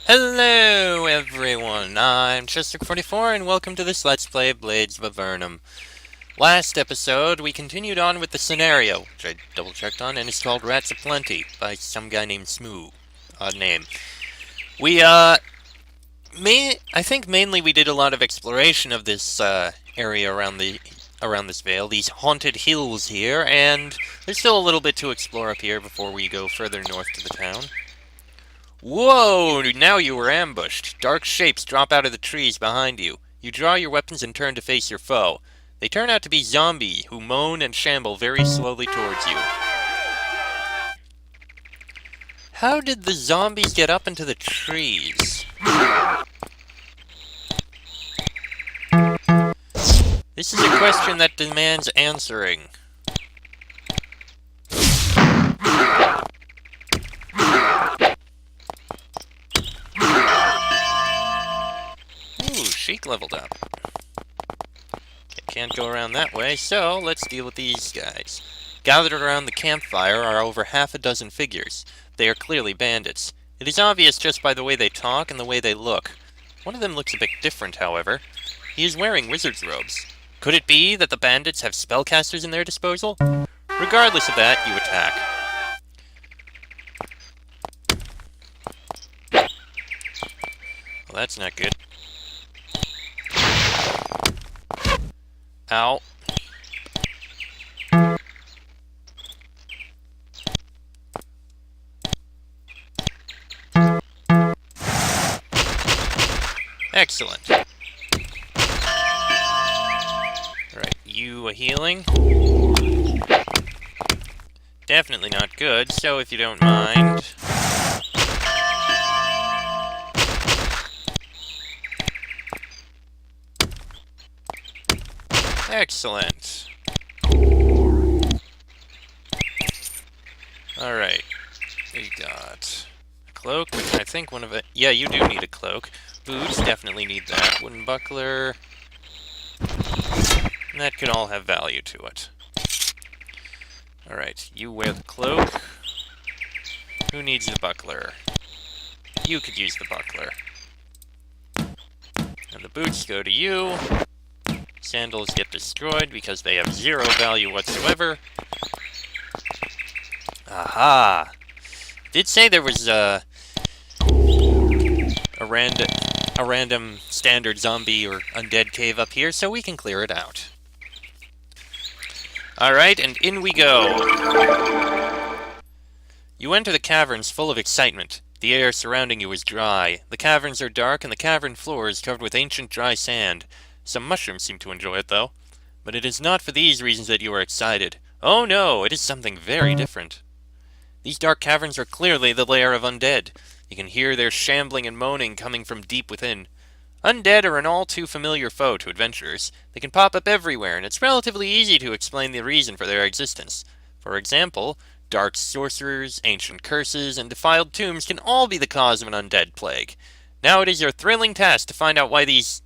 Hello everyone, I'm Chester44 and welcome to this Let's Play Blades of Avernum. Last episode, we continued on with the scenario, which I double-checked on, and it's called Rats Aplenty, by some guy named Smoo. Odd name. I think mainly we did a lot of exploration of this, area around this vale, these haunted hills here, and there's still a little bit to explore up here before we go further north to the town. Whoa! Now you were ambushed. Dark shapes drop out of the trees behind you. You draw your weapons and turn to face your foe. They turn out to be zombies who moan and shamble very slowly towards you. How did the zombies get up into the trees? This is a question that demands answering. Sheik leveled up. Can't go around that way, so let's deal with these guys. Gathered around the campfire are over half a dozen figures. They are clearly bandits. It is obvious just by the way they talk and the way they look. One of them looks a bit different, however. He is wearing wizard's robes. Could it be that the bandits have spellcasters in their disposal? Regardless of that, you attack. Well, that's not good. Ow. Excellent. Alright, you a healing? Definitely not good, so if you don't mind... Excellent. Alright. We got a cloak, which I think one of it... Yeah, you do need a cloak. Boots, definitely need that. Wooden buckler. And that could all have value to it. Alright, you wear the cloak. Who needs the buckler? You could use the buckler. And the boots go to you. Sandals get destroyed because they have zero value whatsoever. Aha! Did say there was a random standard zombie or undead cave up here, so we can clear it out. Alright, and in we go! You enter the caverns full of excitement. The air surrounding you is dry. The caverns are dark, and the cavern floor is covered with ancient dry sand. Some mushrooms seem to enjoy it, though. But it is not for these reasons that you are excited. Oh no, it is something very different. These dark caverns are clearly the lair of undead. You can hear their shambling and moaning coming from deep within. Undead are an all too familiar foe to adventurers. They can pop up everywhere, and it's relatively easy to explain the reason for their existence. For example, dark sorcerers, ancient curses, and defiled tombs can all be the cause of an undead plague. Now it is your thrilling task to find out why these...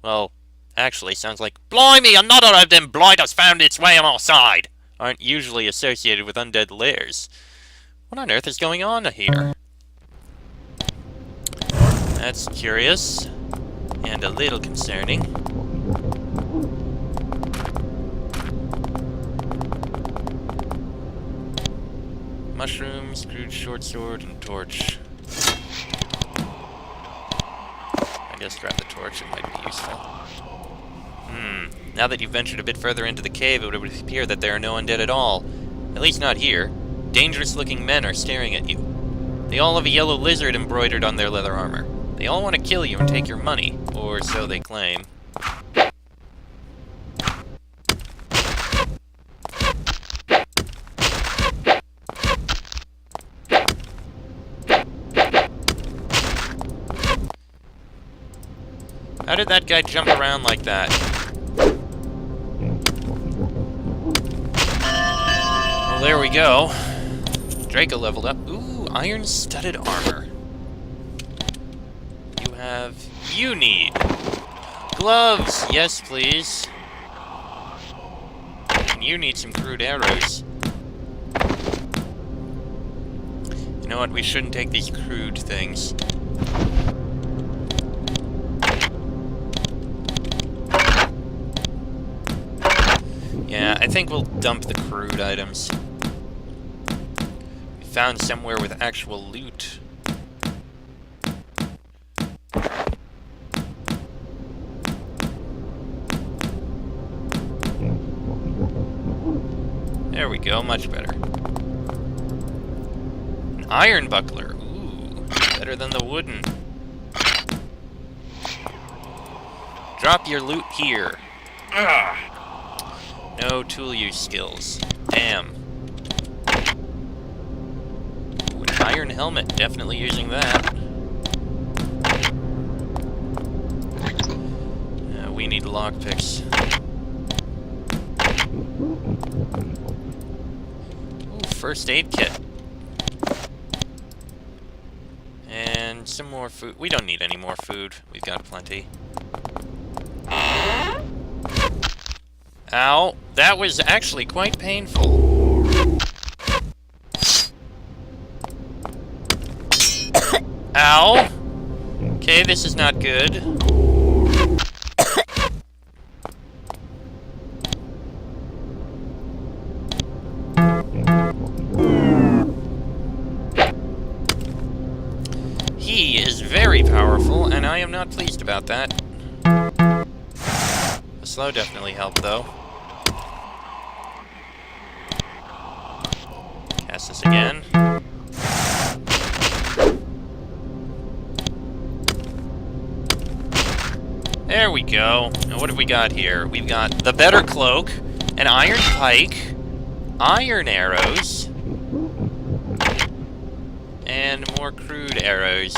well... actually sounds like, "Blimey, another of them blight has found its way on our side!" aren't usually associated with undead lairs. What on earth is going on here? That's curious. And a little concerning. Mushrooms, crude short sword, and torch. I guess grab the torch, it might be useful. Now that you've ventured a bit further into the cave, it would appear that there are no undead at all. At least not here. Dangerous-looking men are staring at you. They all have a yellow lizard embroidered on their leather armor. They all want to kill you and take your money, or so they claim. How did that guy jump around like that? Well, there we go. Draco leveled up. Ooh, iron-studded armor. You need gloves. Yes, please. And you need some crude arrows. You know what? We shouldn't take these crude things. think we'll dump the crude items. We found somewhere with actual loot. There we go, much better. An iron buckler. Ooh, better than the wooden. Drop your loot here. No tool use skills. Damn. Ooh, an iron helmet. Definitely using that. We need lockpicks. Ooh, first aid kit. And some more food. We don't need any more food. We've got plenty. Ow. That was actually quite painful. Ow. Okay, this is not good. He is very powerful, and I am not pleased about that. The slow definitely helped, though. Cast this again. There we go. Now what have we got here? We've got the better cloak, an iron pike, iron arrows, and more crude arrows.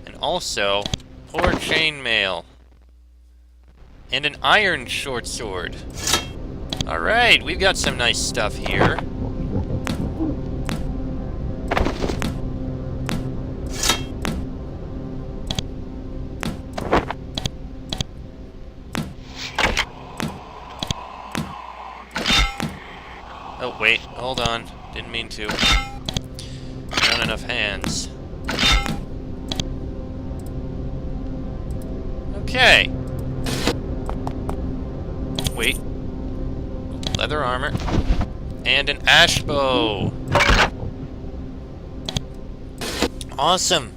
And also, poor chainmail. And an iron short sword. Alright, we've got some nice stuff here. Oh, wait, hold on. Didn't mean to. Not enough hands. Okay. Wait. Leather armor. And an ash bow. Awesome.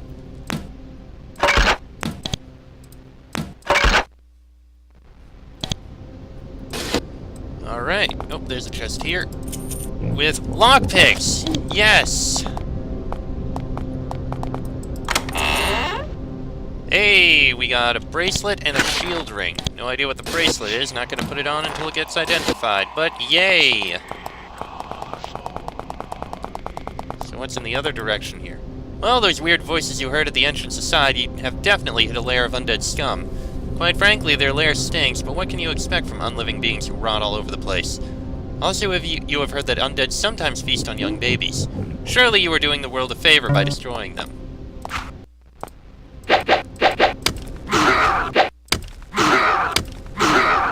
Alright. Oh, there's a chest here. With lockpicks! Yes! Hey, we got a bracelet and a shield ring. No idea what the bracelet is, not gonna put it on until it gets identified, but yay! So what's in the other direction here? Well, those weird voices you heard at the entrance aside, you have definitely hit a lair of undead scum. Quite frankly, their lair stinks, but what can you expect from unliving beings who rot all over the place? Also, you have heard that undead sometimes feast on young babies. Surely you are doing the world a favor by destroying them.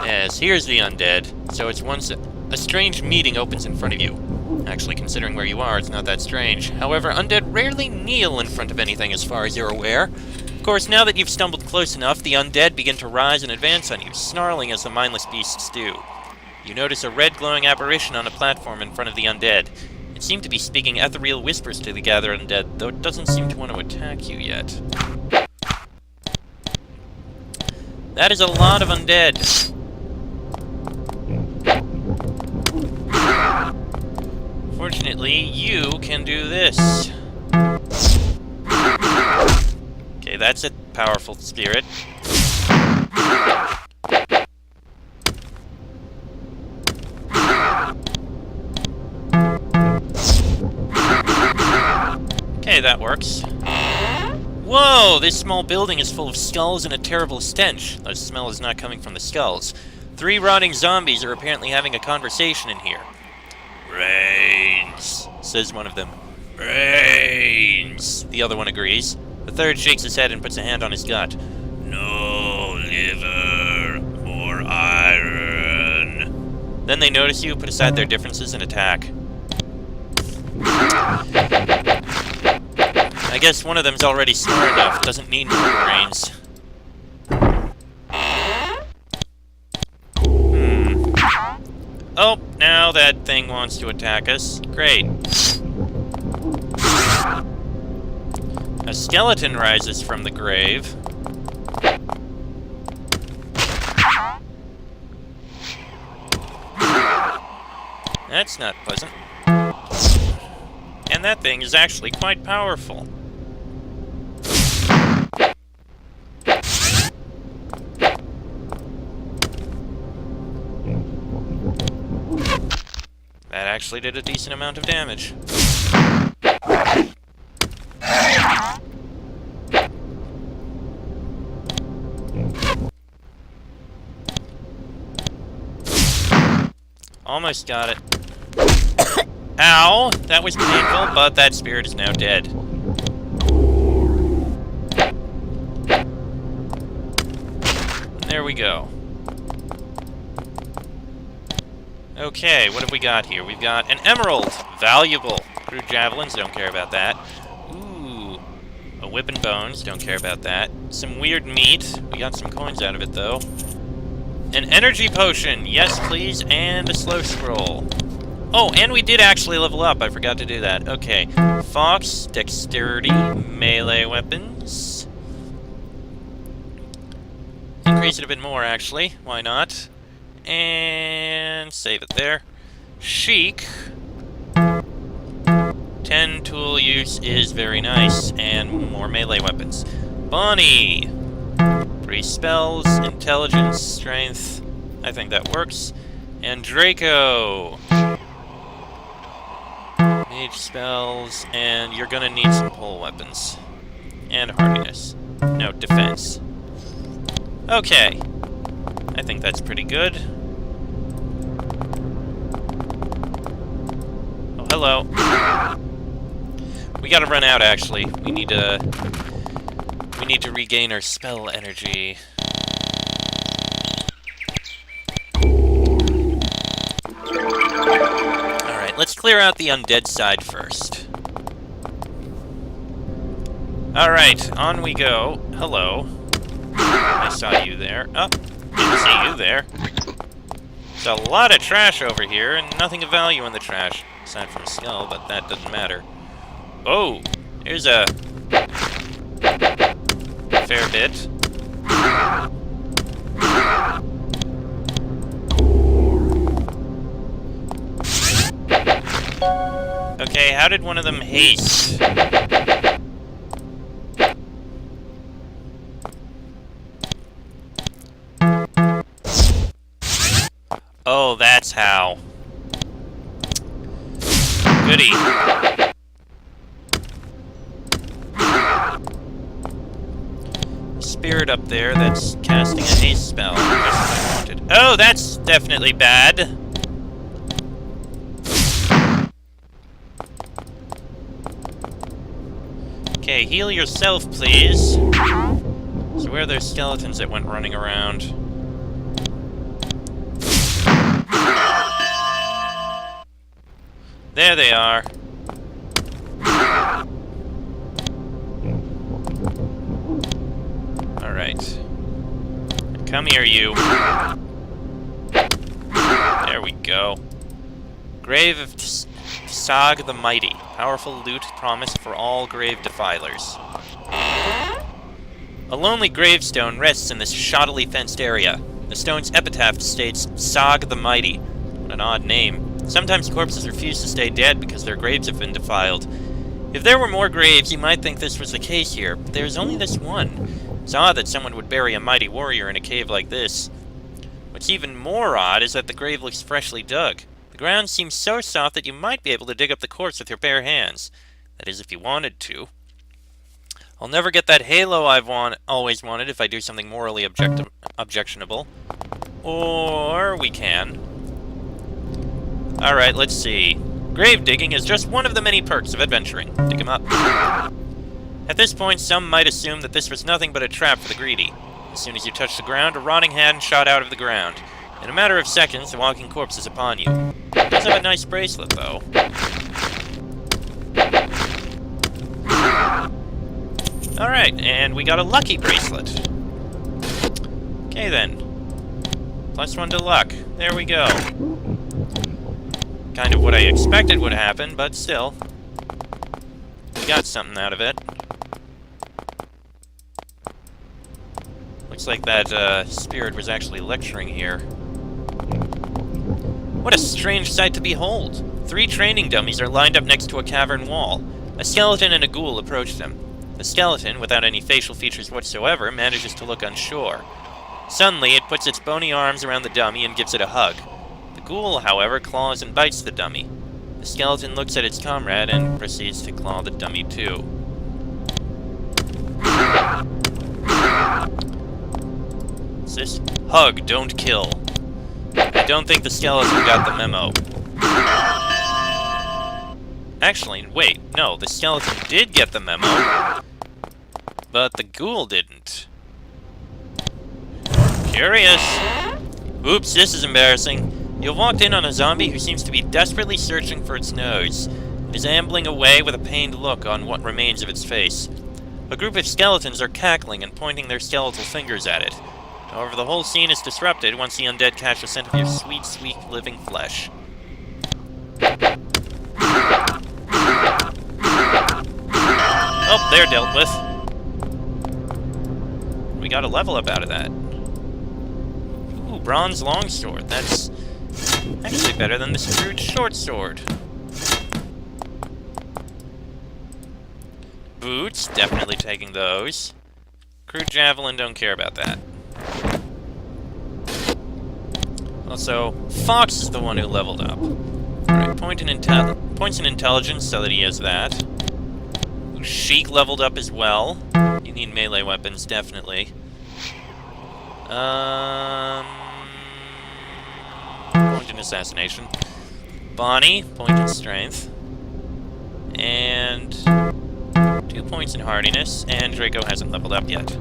Yes, here's the undead. So it's once a strange meeting opens in front of you. Actually, considering where you are, it's not that strange. However, undead rarely kneel in front of anything as far as you're aware. Of course, now that you've stumbled close enough, the undead begin to rise and advance on you, snarling as the mindless beasts do. You notice a red glowing apparition on a platform in front of the undead. It seemed to be speaking ethereal whispers to the gathered undead, though it doesn't seem to want to attack you yet. That is a lot of undead. Fortunately, you can do this. Okay, that's a powerful spirit. Okay, that works. Whoa! This small building is full of skulls and a terrible stench. The smell is not coming from the skulls. 3 rotting zombies are apparently having a conversation in here. Brains, says one of them. Brains, the other one agrees. The third shakes his head and puts a hand on his gut. No liver or iron. Then they notice you, put aside their differences, and attack. I guess one of them's already smart enough, doesn't need more brains. Oh, now that thing wants to attack us. Great. A skeleton rises from the grave. That's not pleasant. And that thing is actually quite powerful. That actually did a decent amount of damage. Almost got it. Ow! That was painful, but that spirit is now dead. There we go. Okay, what have we got here? We've got an emerald! Valuable. Crude javelins, don't care about that. Ooh. A whip and bones, don't care about that. Some weird meat. We got some coins out of it, though. An energy potion, yes please, and a slow scroll. Oh, and we did actually level up, I forgot to do that. Okay, Fox, dexterity, melee weapons. Increase it a bit more, actually, why not? And save it there. Chic. 10 tool use is very nice, and more melee weapons. Bonnie! 3 spells, intelligence, strength. I think that works. And Draco. Mage spells, and you're gonna need some pole weapons. And hardiness. No, defense. Okay. I think that's pretty good. Oh, hello. We gotta run out, actually. We need to regain our spell energy. Alright, let's clear out the undead side first. Alright, on we go. Hello. I saw you there. Oh, didn't see you there. There's a lot of trash over here, and nothing of value in the trash. Aside from a skull, but that doesn't matter. Oh, here's a fair bit. Okay, how did one of them haste? Oh, that's how. Goody. Spirit up there that's casting a haste spell. That's what I wanted. Oh, that's definitely bad. Okay, heal yourself, please. So where are those skeletons that went running around? There they are. Alright. Come here, you. There we go. Grave of Sag the Mighty. Powerful loot promised for all grave defilers. A lonely gravestone rests in this shoddily fenced area. The stone's epitaph states, Sag the Mighty. What an odd name. Sometimes corpses refuse to stay dead because their graves have been defiled. If there were more graves, you might think this was the case here, but there's only this one. It's odd that someone would bury a mighty warrior in a cave like this. What's even more odd is that the grave looks freshly dug. The ground seems so soft that you might be able to dig up the corpse with your bare hands. That is, if you wanted to. I'll never get that halo I've always wanted if I do something morally objectionable. Or we can. Alright, let's see. Grave digging is just one of the many perks of adventuring. Dig 'em up. At this point, some might assume that this was nothing but a trap for the greedy. As soon as you touched the ground, a rotting hand shot out of the ground. In a matter of seconds, the walking corpse is upon you. It does have a nice bracelet, though. Alright, and we got a lucky bracelet. Okay, then. +1 to luck. There we go. Kind of what I expected would happen, but still. We got something out of it. Looks like that spirit was actually lecturing here. What a strange sight to behold! 3 training dummies are lined up next to a cavern wall. A skeleton and a ghoul approach them. The skeleton, without any facial features whatsoever, manages to look unsure. Suddenly, it puts its bony arms around the dummy and gives it a hug. The ghoul, however, claws and bites the dummy. The skeleton looks at its comrade and proceeds to claw the dummy too. What's this? Hug, don't kill. I don't think the skeleton got the memo. Actually, wait, no, the skeleton did get the memo, but the ghoul didn't. Curious. Oops, this is embarrassing. You've walked in on a zombie who seems to be desperately searching for its nose. It is ambling away with a pained look on what remains of its face. A group of skeletons are cackling and pointing their skeletal fingers at it. However, the whole scene is disrupted once the undead catch a scent of your sweet, sweet living flesh. Oh, they're dealt with. We got a level up out of that. Ooh, bronze longsword. That's actually better than the screwed short sword. Boots, definitely taking those. Crude javelin, don't care about that. Also, Fox is the one who leveled up. Right, points in intelligence so that he has that. Sheik leveled up as well. You need melee weapons, definitely. Point in assassination. Bonnie, point in strength. And 2 points in hardiness, and Draco hasn't leveled up yet.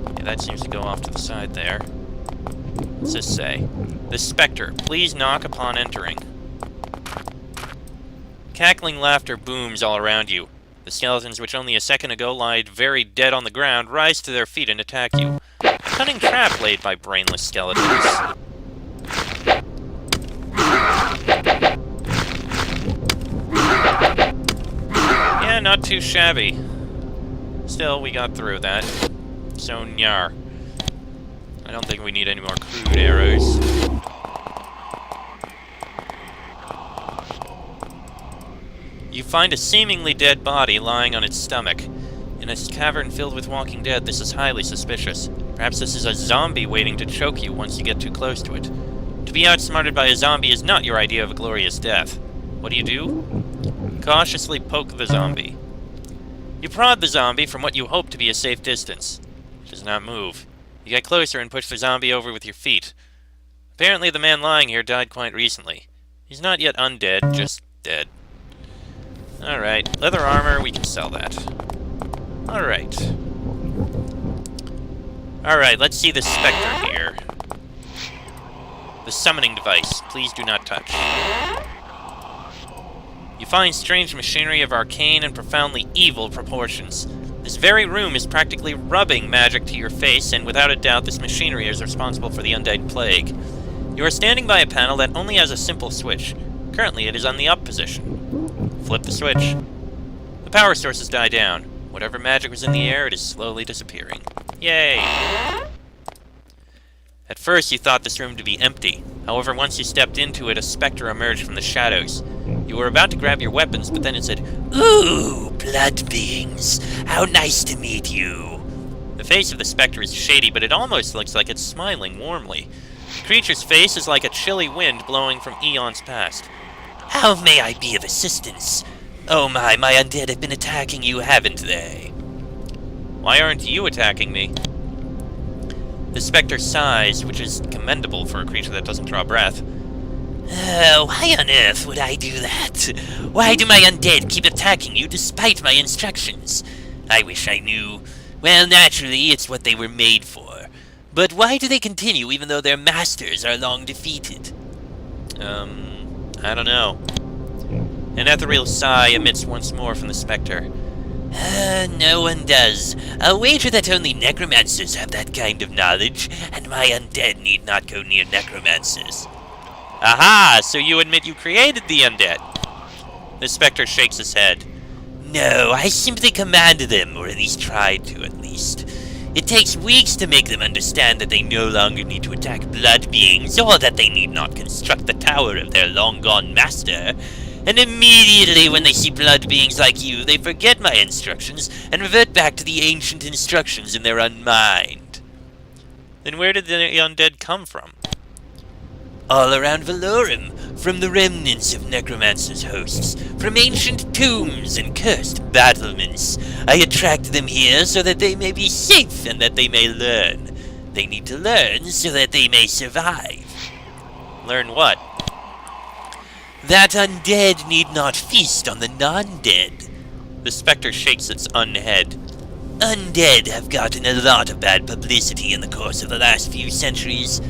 Okay, that seems to go off to the side there. What's this say? The Spectre, please knock upon entering. Cackling laughter booms all around you. The skeletons, which only a second ago lied very dead on the ground, rise to their feet and attack you. A cunning trap laid by brainless skeletons. Yeah, not too shabby. Still, we got through that. So, nyar. I don't think we need any more crude arrows. You find a seemingly dead body lying on its stomach. In a cavern filled with walking dead, this is highly suspicious. Perhaps this is a zombie waiting to choke you once you get too close to it. To be outsmarted by a zombie is not your idea of a glorious death. What do? Cautiously poke the zombie. You prod the zombie from what you hope to be a safe distance. It does not move. You get closer and push the zombie over with your feet. Apparently the man lying here died quite recently. He's not yet undead, just dead. Alright, leather armor, we can sell that. Alright. Alright, let's see the Spectre here. The summoning device, please do not touch. You find strange machinery of arcane and profoundly evil proportions. This very room is practically rubbing magic to your face, and without a doubt this machinery is responsible for the undead plague. You are standing by a panel that only has a simple switch. Currently it is on the up position. Flip the switch. The power sources die down. Whatever magic was in the air, it is slowly disappearing. Yay! At first you thought this room to be empty. However, once you stepped into it, a specter emerged from the shadows. You were about to grab your weapons, but then it said, "Ooh, blood beings! How nice to meet you!" The face of the specter is shady, but it almost looks like it's smiling warmly. The creature's face is like a chilly wind blowing from eons past. "How may I be of assistance? Oh my undead have been attacking you, haven't they?" "Why aren't you attacking me?" The specter sighs, which is commendable for a creature that doesn't draw breath. Why on earth would I do that? Why do my undead keep attacking you despite my instructions? I wish I knew. Well, naturally, it's what they were made for. But why do they continue even though their masters are long defeated? I don't know. An ethereal sigh emits once more from the specter. No one does. I'll wager that only necromancers have that kind of knowledge, and my undead need not go near necromancers. Aha! So you admit you created the undead? The Spectre shakes his head. No, I simply commanded them, or at least tried to, at least. It takes weeks to make them understand that they no longer need to attack blood beings, or that they need not construct the tower of their long-gone master. And immediately when they see blood beings like you, they forget my instructions and revert back to the ancient instructions in their unmind. Then where did the undead come from? All around Valorum, from the remnants of necromancers' hosts, from ancient tombs and cursed battlements. I attract them here so that they may be safe and that they may learn. They need to learn so that they may survive. Learn what? That undead need not feast on the non-dead. The Spectre shakes its unhead. Undead have gotten a lot of bad publicity in the course of the last few centuries.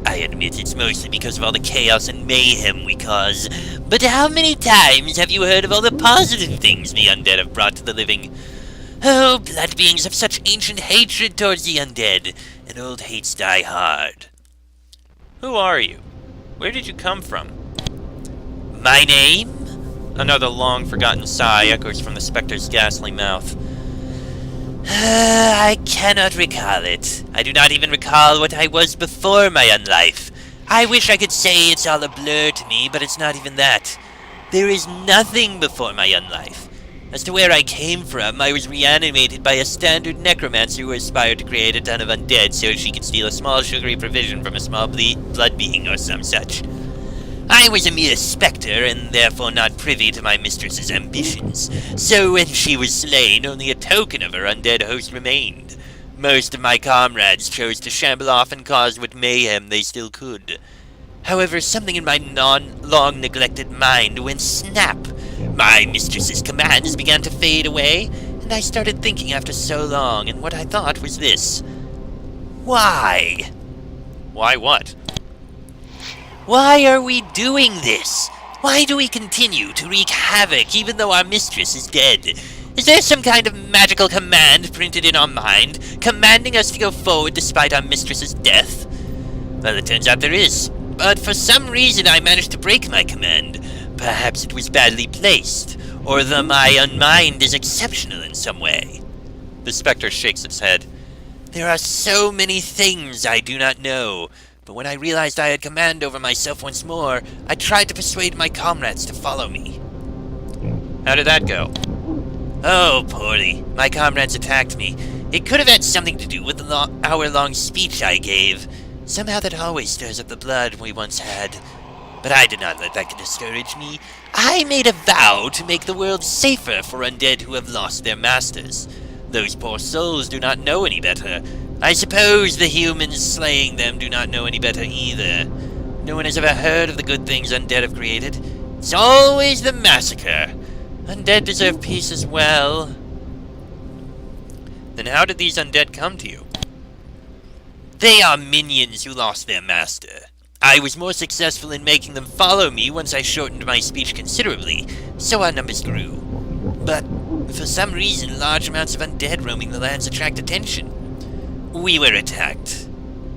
I admit it's mostly because of all the chaos and mayhem we cause, but how many times have you heard of all the positive things the undead have brought to the living? Oh, blood beings have such ancient hatred towards the undead, and old hates die hard. Who are you? Where did you come from? My name? Another long-forgotten sigh echoes from the Spectre's ghastly mouth. I cannot recall it. I do not even recall what I was before my unlife. I wish I could say it's all a blur to me, but it's not even that. There is nothing before my unlife. As to where I came from, I was reanimated by a standard necromancer who aspired to create a ton of undead so she could steal a small sugary provision from a small blood being or some such. I was a mere spectre, and therefore not privy to my mistress's ambitions. So when she was slain, only a token of her undead host remained. Most of my comrades chose to shamble off and cause what mayhem they still could. However, something in my long-neglected mind went snap. My mistress's commands began to fade away, and I started thinking after so long, and what I thought was this. Why? Why what? Why are we doing this? Why do we continue to wreak havoc even though our mistress is dead? Is there some kind of magical command printed in our mind, commanding us to go forward despite our mistress's death? Well, it turns out there is, but for some reason I managed to break my command. Perhaps it was badly placed, or my unmind is exceptional in some way. The Spectre shakes its head. There are so many things I do not know. But when I realized I had command over myself once more, I tried to persuade my comrades to follow me. How did that go? Oh, poorly. My comrades attacked me. It could have had something to do with the hour-long speech I gave. Somehow that always stirs up the blood we once had. But I did not let that discourage me. I made a vow to make the world safer for undead who have lost their masters. Those poor souls do not know any better. I suppose the humans slaying them do not know any better either. No one has ever heard of the good things undead have created. It's always the massacre. Undead deserve peace as well. Then how did these undead come to you? They are minions who lost their master. I was more successful in making them follow me once I shortened my speech considerably, so our numbers grew. But for some reason, large amounts of undead roaming the lands attract attention. We were attacked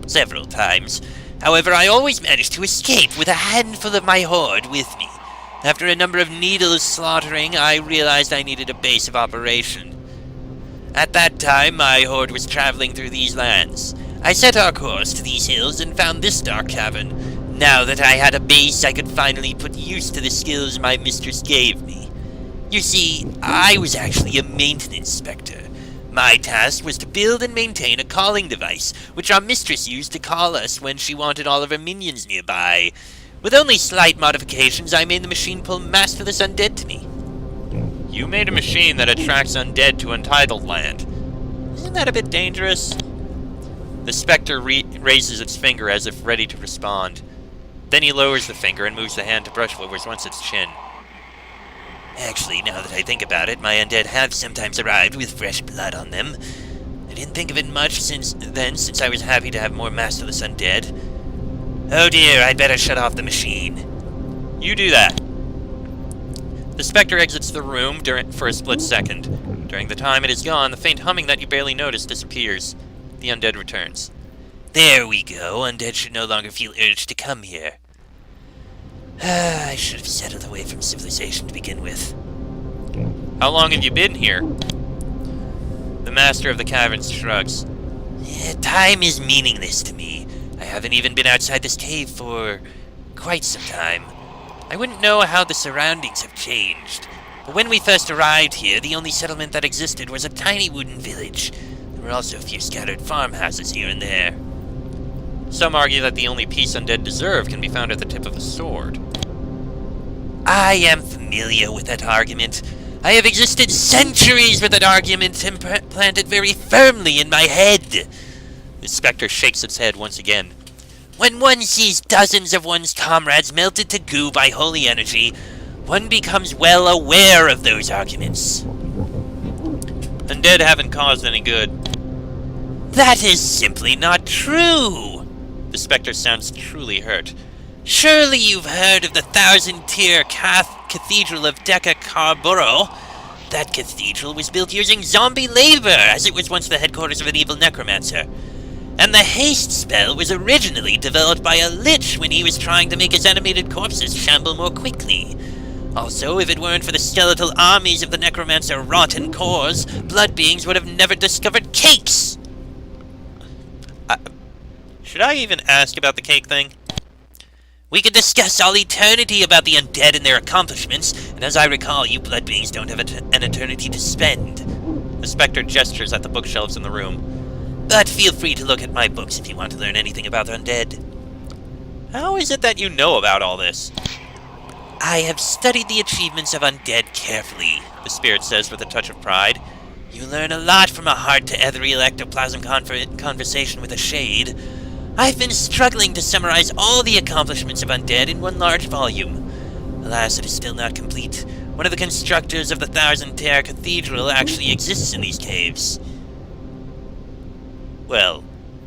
several times. However, I always managed to escape with a handful of my horde with me. After a number of needless slaughtering, I realized I needed a base of operation. At that time, my horde was traveling through these lands. I set our course to these hills and found this dark cavern. Now that I had a base, I could finally put use to the skills my mistress gave me. You see, I was actually a maintenance spectre. My task was to build and maintain a calling device, which our mistress used to call us when she wanted all of her minions nearby. With only slight modifications, I made the machine pull masterless undead to me. You made a machine that attracts undead to Untitled Land. Isn't that a bit dangerous? The Spectre raises its finger as if ready to respond. Then he lowers the finger and moves the hand to brush what was once its chin. Actually, now that I think about it, my undead have sometimes arrived with fresh blood on them. I didn't think of it much since I was happy to have more masterless undead. Oh dear, I'd better shut off the machine. You do that. The specter exits the room for a split second. During the time it is gone, the faint humming that you barely noticed disappears. The undead returns. There we go. Undead should no longer feel urged to come here. I should have settled away from civilization to begin with. How long have you been here? The master of the caverns shrugs. Time is meaningless to me. I haven't even been outside this cave for quite some time. I wouldn't know how the surroundings have changed. But when we first arrived here, the only settlement that existed was a tiny wooden village. There were also a few scattered farmhouses here and there. Some argue that the only peace undead deserve can be found at the tip of a sword. I am familiar with that argument. I have existed centuries with that argument implanted very firmly in my head. The specter shakes its head once again. When one sees dozens of one's comrades melted to goo by holy energy, one becomes well aware of those arguments. Undead haven't caused any good. That is simply not true. The specter sounds truly hurt. Surely you've heard of the thousand-tier Cathedral of Deca Carborough. That cathedral was built using zombie labor, as it was once the headquarters of an evil necromancer. And the haste spell was originally developed by a lich when he was trying to make his animated corpses shamble more quickly. Also, if it weren't for the skeletal armies of the necromancer rotten cores, blood beings would have never discovered cakes! Should I even ask about the cake thing? We could discuss all eternity about the undead and their accomplishments, and as I recall, you blood beings don't have an eternity to spend. The specter gestures at the bookshelves in the room. But feel free to look at my books if you want to learn anything about the undead. How is it that you know about all this? I have studied the achievements of undead carefully, The spirit says with a touch of pride. You learn a lot from a hard-to-ethereal ectoplasm conversation with a shade. I've been struggling to summarize all the accomplishments of undead in one large volume. Alas, it is still not complete. One of the constructors of the Thousand-Tier Cathedral actually exists in these caves. Well,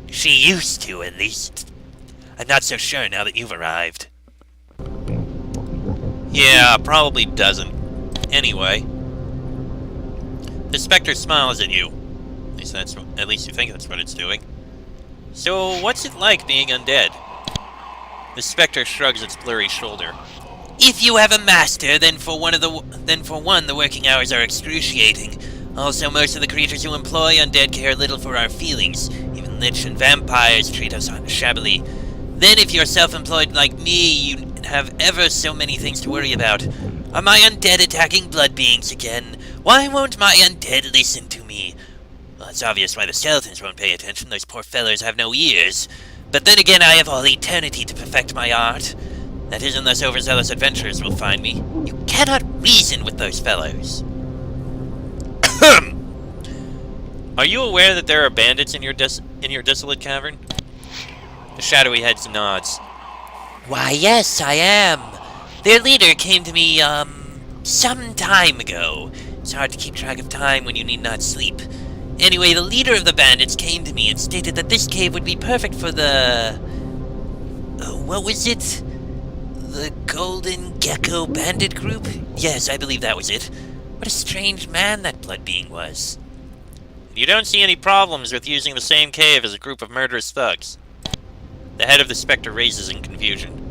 she used to, at least. I'm not so sure now that you've arrived. Yeah, probably doesn't. Anyway. The specter smiles at you. At least you think that's what it's doing. So, what's it like being undead? The specter shrugs its blurry shoulder. If you have a master, then for one, the working hours are excruciating. Also, most of the creatures you employ undead care little for our feelings. Even lich and vampires treat us shabbily. Then if you're self-employed like me, you have ever so many things to worry about. Are my undead attacking blood beings again? Why won't my undead listen to me? Well, it's obvious why the skeletons won't pay attention. Those poor fellows have no ears. But then again, I have all eternity to perfect my art. That is, unless overzealous adventurers will find me. You cannot reason with those fellows. Are you aware that there are bandits in your desolate cavern? The shadowy head nods. Why, yes, I am. Their leader came to me, some time ago. It's hard to keep track of time when you need not sleep. Anyway, the leader of the bandits came to me and stated that this cave would be perfect for the... what was it? The Golden Gecko Bandit Group? Yes, I believe that was it. What a strange man that blood being was. You don't see any problems with using the same cave as a group of murderous thugs. The head of the specter raises in confusion.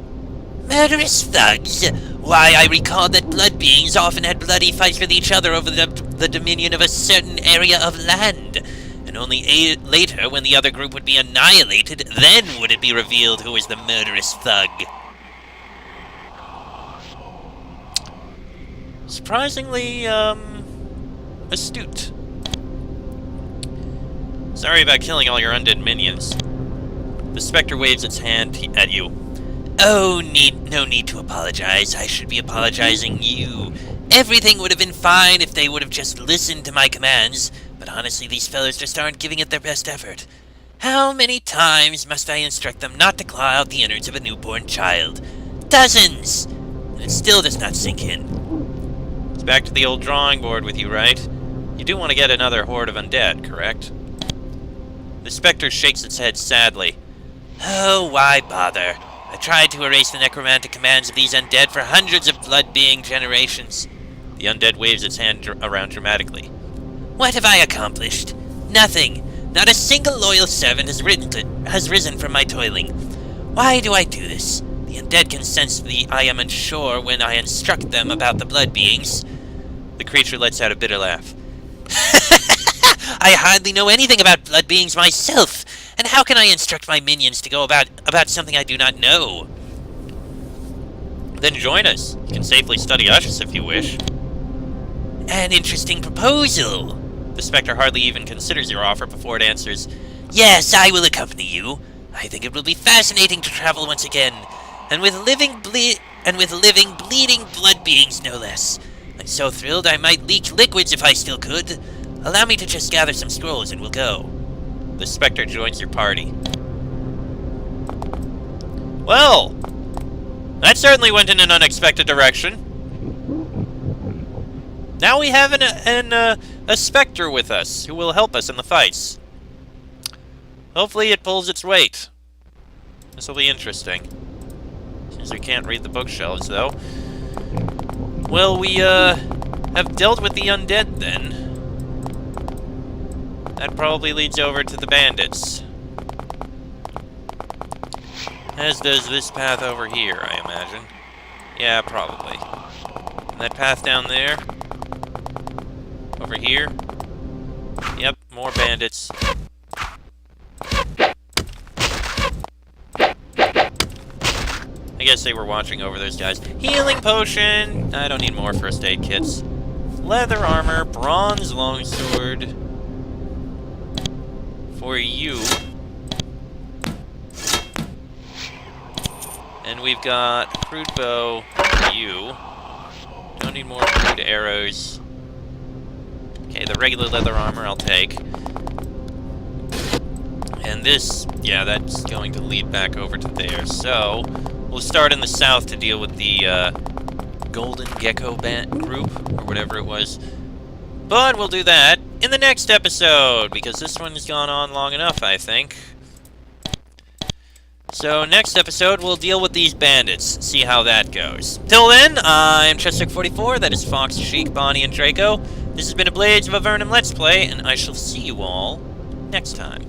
Murderous thugs? Why, I recall that blood beings often had bloody fights with each other over the dominion of a certain area of land. And only later, when the other group would be annihilated, then would it be revealed who was the murderous thug. Surprisingly, astute. Sorry about killing all your undead minions. The specter waves its hand at you. Oh, no need to apologize. I should be apologizing you. Everything would have been fine if they would have just listened to my commands, but honestly, these fellows just aren't giving it their best effort. How many times must I instruct them not to claw out the innards of a newborn child? Dozens! And it still does not sink in. It's back to the old drawing board with you, right? You do want to get another horde of undead, correct? The specter shakes its head sadly. Oh, why bother? I tried to erase the necromantic commands of these undead for hundreds of blood-being generations. The undead waves its hand around dramatically. What have I accomplished? Nothing. Not a single loyal servant has risen from my toiling. Why do I do this? The undead can sense that I am unsure when I instruct them about the blood beings. The creature lets out a bitter laugh. I hardly know anything about blood beings myself, and how can I instruct my minions to go about something I do not know? Then join us. You can safely study us if you wish. An interesting proposal. The specter hardly even considers your offer before it answers. Yes, I will accompany you. I think it will be fascinating to travel once again, and with living, bleeding blood beings, no less. I'm so thrilled I might leak liquids if I still could. Allow me to just gather some scrolls and we'll go. The specter joins your party. Well, that certainly went in an unexpected direction. Now we have a specter with us who will help us in the fights. Hopefully it pulls its weight. This will be interesting. Since we can't read the bookshelves, though. Well, we have dealt with the undead then. That probably leads over to the bandits. As does this path over here, I imagine. Yeah, probably. And that path down there. Over here. Yep, more bandits. I guess they were watching over those guys. Healing potion! I don't need more first aid kits. Leather armor, bronze longsword. For you. And we've got crude bow for you. Don't need more crude arrows. Okay, the regular leather armor I'll take. And this, yeah, that's going to lead back over to there. So, we'll start in the south to deal with the Golden Gecko group, or whatever it was. But we'll do that in the next episode, because this one's gone on long enough, I think. So, next episode, we'll deal with these bandits, see how that goes. Till then, I'm Chester44, that is Fox, Sheik, Bonnie, and Draco. This has been a Blades of Avernum Let's Play, and I shall see you all next time.